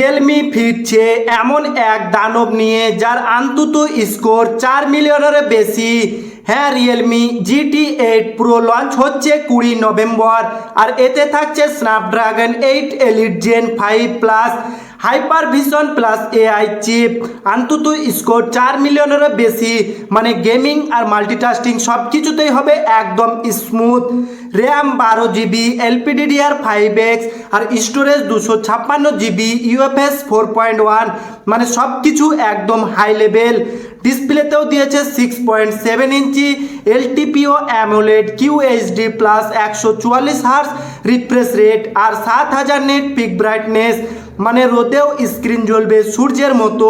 Realme ফিরছে এমন এক দানব নিয়ে যার অন্তত স্কোর 4 মিলিয়নের বেশি। হ্যাঁ, রিয়েলমি GT8 প্রো লঞ্চ হচ্ছে 20 নভেম্বর, আর এতে থাকছে Snapdragon 8 elite gen 5 plus hyper vision plus AI চিপ। অন্তত স্কোর 4 মিলিয়নের বেশি, মানে গেমিং আর মাল্টিটাস্কিং সব কিছুতেই হবে একদম স্মুথ। র্যাম 12 GB, LPDDR5X আর স্টোরেজ 256 GB UFS 4.1, মানে সব কিছু একদম হাই লেভেল। ডিসপ্লেতেও দিয়েছে 6.7 inch LTPO AMOLED QHD plus 144 hertz refresh rate আর 7000 নেট পিক ব্রাইটনেস, মানে রোদেও স্ক্রিন জ্বলবে সূর্যের মতো।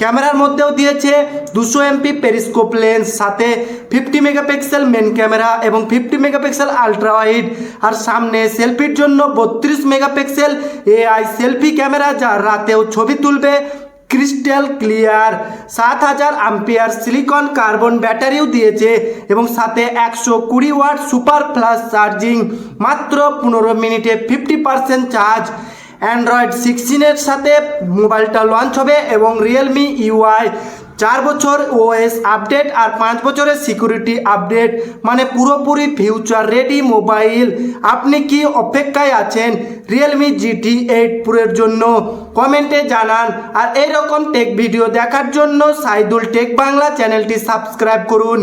ক্যামেরার মধ্যেও দিয়েছে 200 MP পেরিস্কোপ লেন্স, সাথে 50 মেগাপিক্সেল মেন ক্যামেরা এবং 50 মেগাপিক্সেল আলট্রা ওয়াইড, আর সামনে সেলফির জন্য 32 মেগাপিক্সেল AI সেলফি ক্যামেরা, যা রাতেও ছবি তুলবে crystal clear. 7000 ampere silicon carbon ব্যাটারিও দিয়েছে এবং সাথে 120 ওয়াট সুপার ফাস্ট চার্জিং, মাত্র 15 মিনিটে 50% চার্জ। অ্যান্ড্রয়েড 16 সাথে মোবাইলটা লঞ্চ হবে এবং রিয়েলমি UI 4 বছর OS আপডেট আর 5 বছরের সিকিউরিটি আপডেট, মানে পুরোপুরি ফিউচার রেডি মোবাইল। আপনি কি অপেক্ষায় আছেন রিয়েলমি GT8 প্রোর জন্য? কমেন্টে জানান। আর এইরকম টেক ভিডিও দেখার জন্য সাইদুল টেক বাংলা চ্যানেলটি সাবস্ক্রাইব করুন।